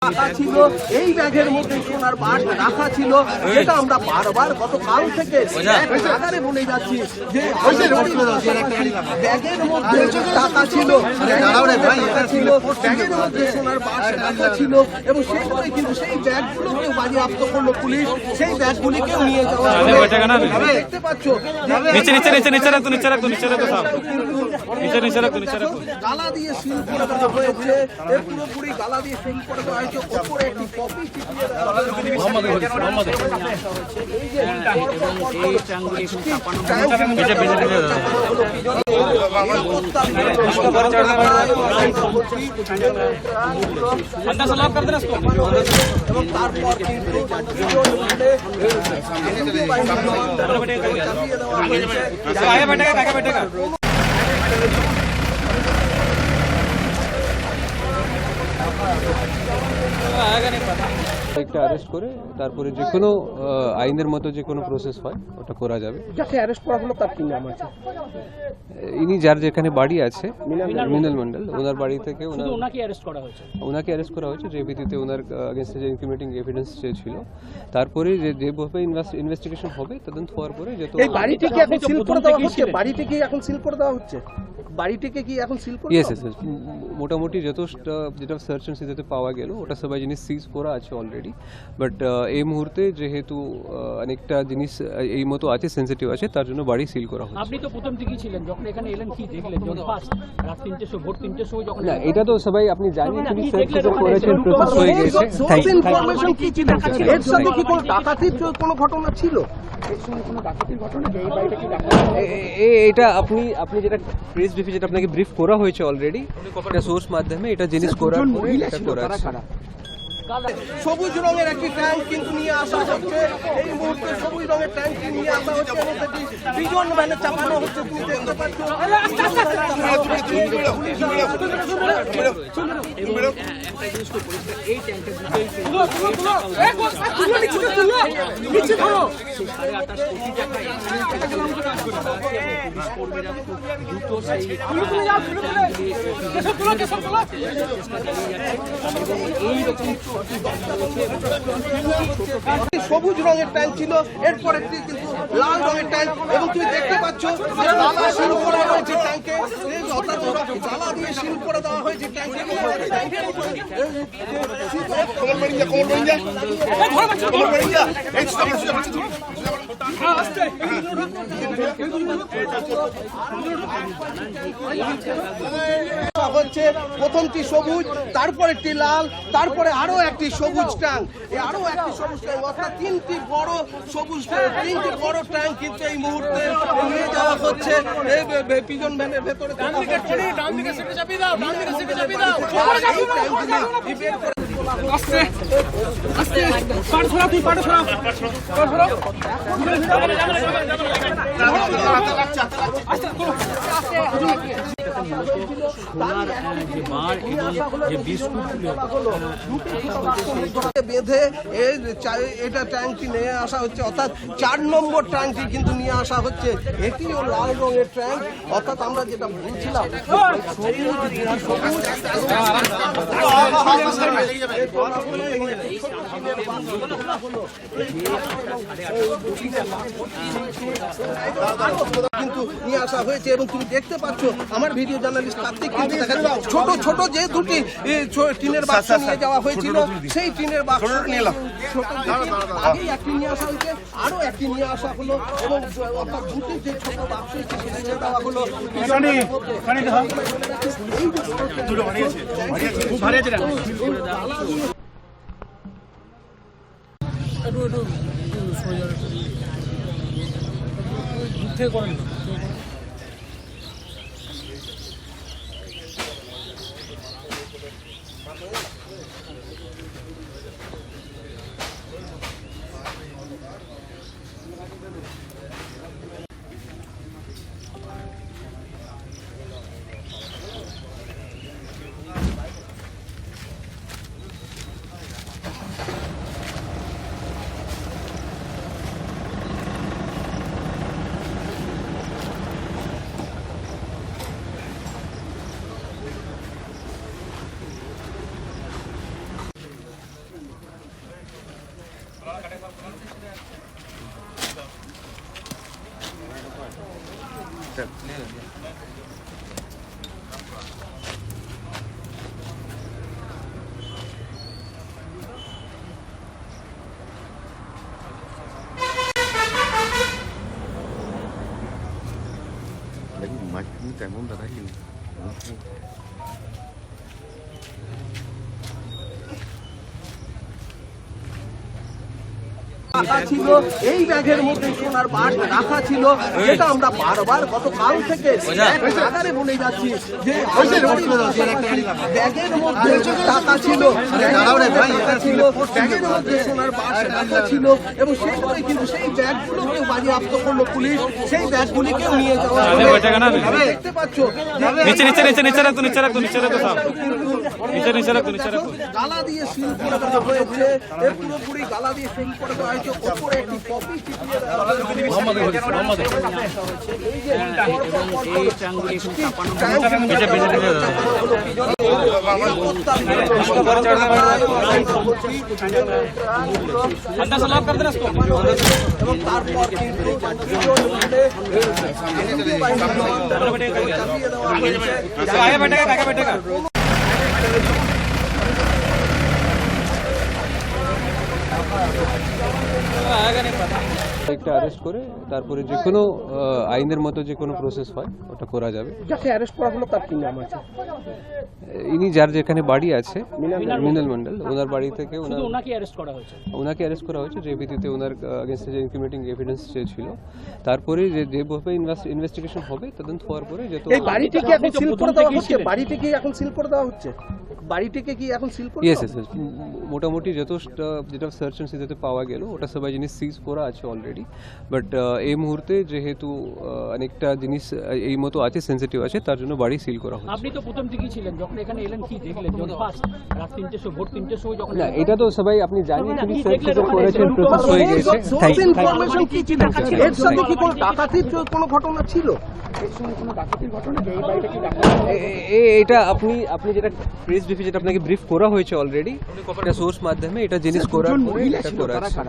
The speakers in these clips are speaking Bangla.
টাকা ছিল, এই ব্যাগের মধ্যে সোনার বার রাখা ছিল, যেটা আমরা বারবার গতকাল থেকে আকারে বলে যাচ্ছি যে ব্যাগের মধ্যে টাকা ছিল, ব্যাগের মধ্যে সোনার বার রাখা ছিল এবং সেগুলো কিন্তু সেই ব্যাগগুলোকে বাজেয়াপ্ত করলো পুলিশ, সেই ব্যাগগুলিকেও নিয়ে যাওয়া হবে। দেখতে পাচ্ছ গালা দিয়ে সিল করে দেওয়া হয়েছে, পুরোপুরি গালা দিয়ে সিল করে দেওয়া হয়েছে, ওপরে একটি কপি চিপিয়ে দেওয়া এবং তারপর কিন্তু একটা অ্যারেস্ট করে তারপরে যে কোনো আইনের মতো যে কোনো প্রসেস হয় ওটা করা যাবে। যাকে অ্যারেস্ট করা হলো তার কি নাম আছে? ইনি যার যেখানে বাড়ি আছে মিনাল মন্ডল, ওনার বাড়ি থেকে ওনাকে অ্যারেস্ট করা হয়েছে যে ভিত্তিতে ওনার আগেন্স্টে যে ইনক্রিমিনেটিং এভিডেন্স ছিল, তারপরে যেভাবে ইনভেস্টিগেশন হবে তদন্ত হওয়ার পরে যেহেতু এই বাড়িটিকে এখন সিল করে দেওয়া হচ্ছে, বাড়িটিকে এখন সিল করে দেওয়া হচ্ছে, বাড়িটিকে কি এখন সিল করে? ইয়েস মোটামুটি যেটা সার্চ অ্যান্ড সিজতে পাওয়া গেল ওটা সবাই জিনিস সিজ করা আছে অলরেডি, বাট এই মুহূর্তে যেহেতু অনেকটা জিনিস এই মতো আছে, সেন্সিটিভ আছে, তার জন্য বাড়ি সিল করা হচ্ছে। আপনি তো প্রথম থেকেই ছিলেন, যখন এখানে এলেন কি দেখলেন? যখন ফার্স্ট রাত 3টের সময়, ভোর 3টের সময় যখন না, এটা তো সবাই আপনি জানেন পুলিশ সার্চ করেছেন, প্রসেস হয়ে গেছে। ইনফরমেশন কি ছিল? এর সাথে কি কোনো ডাকাতির কোনো ঘটনা ছিল? এটা আপনি যেটা প্রেস ব্রিফে যেটা আপনাকে ব্রিফ করা হয়েছে অলরেডি, এটা সোর্স মাধ্যমে এটা জিনিস করার পরে এটা করা আছে। সবুজ রঙের একটি ট্যাঙ্ক কিন্তু নিয়ে আসা হচ্ছে, এই মুহূর্তে সবুজ রঙের ট্যাঙ্কটি নিয়ে আসা হচ্ছে এবং সেটি বিজন ভ্যানে চাপানো হচ্ছে। তুমি দেখতে পাচ্ছ এই ট্যাঙ্কের সবুজ রঙের ট্যাঙ্ক ছিল, এরপর একটি কিন্তু লাল রঙের ট্যাঙ্ক এবং তুমি দেখতে পাচ্ছ যে জ্বালা সিল করা হয়েছে ট্যাঙ্কে, জ্বালা দিয়ে সিল করে দেওয়া হয়েছে ট্যাঙ্কে। হচ্ছে প্রথমটি সবুজ, তারপর একটি লাল, তারপরে আরো একটি সবুজ ট্যাঙ্ক, আরো একটি সবুজ ট্যাঙ্ক, অর্থাৎ তিনটি বড় ট্যাঙ্ক কিন্তু এই মুহূর্তে নিয়ে যাওয়া হচ্ছে এই পিজন ভ্যানের ভেতরে। বেঁধে এটা ট্যাঙ্কটি নিয়ে আসা হচ্ছে, অর্থাৎ 4 নম্বর ট্যাঙ্কটি কিন্তু নিয়ে আসা হচ্ছে। এটিও লাল রঙের ট্যাঙ্ক, অর্থাৎ আমরা যেটা বলছিলাম কিন্তু নিয়ে আসা হয়েছে এবং তুমি দেখতে পাচ্ছ আমার ভিডিও জার্নালিস্ট কার্তিক কিন্তু ছোট ছোট যে দুটি টিনের বাক্স নিয়ে যাওয়া হয়েছিল, সেই টিনের বাক্স আগেই একটি নিয়ে আসা হয়েছে, আরো একটি নিয়ে আসা হলো এবং অর্থাৎ দুটি যে ছোট বাক্স নিয়ে দেওয়া হলো। করেন đánh mạch cái món ta thấy gì টাকা ছিল এই ব্যাগের মধ্যে সোনার বার রাখা ছিল, যেটা আমরা বারবার গতকাল থেকে আকারে বলে যাচ্ছি যে ব্যাগের মধ্যে টাকা ছিল, ব্যাগের মধ্যে সোনার বার রাখা ছিল এবং সেগুলোই কিন্তু সেই ব্যাগগুলোকে বাজেয়াপ্ত করলো পুলিশ, সেই ব্যাগগুলিকেও নিয়ে যাওয়া হলো। দেখতে পাচ্ছ গালা দিয়ে সিল করে দেওয়া হয়েছে, এর পুরোপুরি গালা দিয়ে সিল করে দেওয়া হয়েছে। ওপরে একটি কপি চিপিয়ে দেওয়া হয়েছে। এবং তারপর কিন্তু চাপিয়ে দেওয়া হয়েছে। একটা অ্যারেস্ট করে তারপরে যে কোনো আইনের মতো যে কোনো প্রসেস হয় ওটা করা যাবে। যাকে অ্যারেস্ট করা হলো তার কি নাম আছে? ইনি যার যেখানে বাড়ি আছে মৃণাল মণ্ডল, ওনার বাড়ি থেকে ওনাকে অ্যারেস্ট করা হয়েছে। ওনাকে অ্যারেস্ট করা হয়েছে যে ভিত্তিতে ওনার আগেনস্টে যে ইনক্রিমিনেটিং এভিডেন্স ছিল। তারপরে যেভাবে ইনভেস্টিগেশন হবে তদন্ত হওয়ার পরে যে এই বাড়িটিকে এখন সিল করে দেওয়া হচ্ছে, বাড়িটিকে এখন সিল করে দেওয়া হচ্ছে, বাড়িটিকে কি এখন সিল করে? ইয়েস ইয়েস, মোটামুটি যেটা সার্চ অ্যান্ড সিজেতে পাওয়া গেল ওটা সবাই জিনিস সিজ করা আছে অলরেডি। বাট এই মুহূর্তে যেহেতু অনেকটা জিনিস এই মতো আছে, সেন্সিটিভ আছে, তার জন্য বাড়ি সিল করা হচ্ছে। আপনি তো প্রথম থেকেই ছিলেন, যখন এখানে এলেন কি দেখলেন? যখন ফার্স্ট রাত 3:00 ভোর 3:00 সময় যখন না, এটা তো সবাই আপনি জানেন তিনি সার্চ করেছেন, প্রসেস হয়ে গেছে। ইনফরমেশন কি ছিল? এর সঙ্গে কি কোনো ডাকাতির কোনো ঘটনা ছিল? এটা আপনি যেটা প্রেস ব্রিফে যেটা আপনাকে ব্রিফ করা হয়েছে অলরেডি, এটা সোর্স মাধ্যমে এটা জিনিস করা আছে।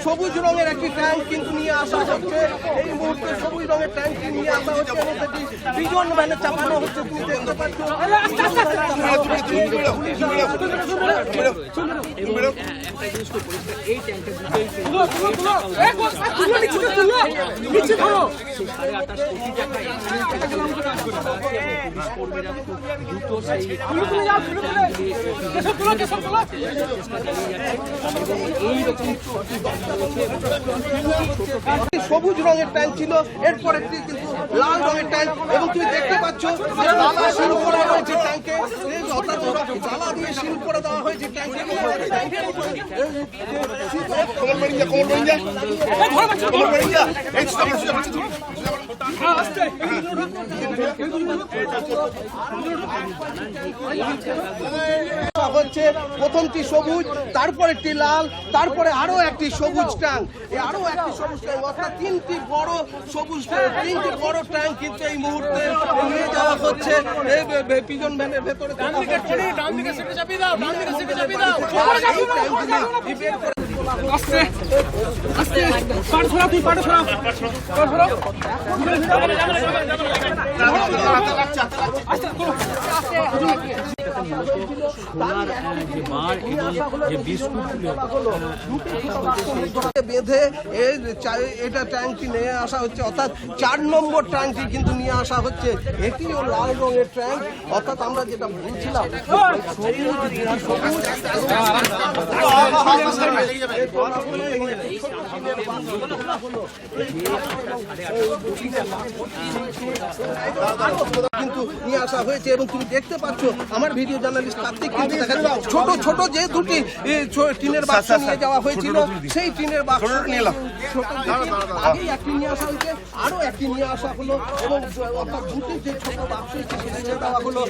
সবুজ রঙের একটি ট্যাঙ্ক কিন্তু নিয়ে আসা হচ্ছে, এই মুহূর্তে সবুজ রঙের ট্যাঙ্কটি নিয়ে আসা হচ্ছে এবং সেটি বিজন ভ্যানে চাপানো হচ্ছে। তুমি দেখতে পাচ্ছ এই ট্যাঙ্কের সবুজ রঙের ট্যাঙ্ক ছিল, এরপর একটি কিন্তু লাল রঙের ট্যাঙ্ক এবং তুমি দেখতে পাচ্ছ যে জ্বালা সিল করা হয়েছে ট্যাঙ্কে, অর্থাৎ জ্বালা দিয়ে সিল করে দেওয়া হয়েছে ট্যাঙ্কে। হচ্ছে প্রথমটি সবুজ, তারপর একটি লাল, তারপরে আরো একটি সবুজ ট্যাঙ্ক, আরো একটি সবুজ ট্যাঙ্ক, অর্থাৎ তিনটি বড় সবুজ ট্যাঙ্ক, তিনটি বড় ট্যাঙ্ক কিন্তু এই মুহূর্তে নিয়ে যাওয়া হচ্ছে পিজন ভ্যানের ভেতরে। আস্তে আস্তে পাড় ছড়া, তুই পাড় ছড়া, বেঁধে এটা ট্যাঙ্কটি নিয়ে আসা হচ্ছে, অর্থাৎ 4 নম্বর ট্যাঙ্কটি কিন্তু নিয়ে আসা হচ্ছে। এটিও লাল রঙের ট্যাঙ্ক, অর্থাৎ আমরা যেটা বলছিলাম কিন্তু নিয়ে আসা হয়েছে এবং তুমি দেখতে পাচ্ছ আমার ভিডিও জার্নালিস্ট কার্তিক কিন্তু দেখাচ্ছে ছোট ছোট যে দুটি টিনের বাক্স নিয়ে যাওয়া হয়েছিল, সেই টিনের বাক্স আগেই একটি নিয়ে আসা হয়েছে, আরো একটি নিয়ে আসা হলো এবং অর্থাৎ দুটি যে ছোট বাক্স সেটি দেওয়া হলো।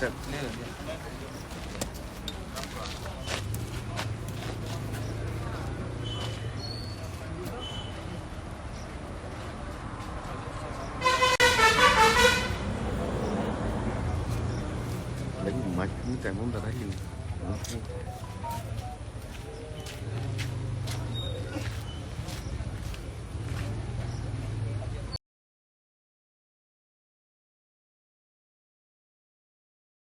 Lấy một máy cái món ra đấy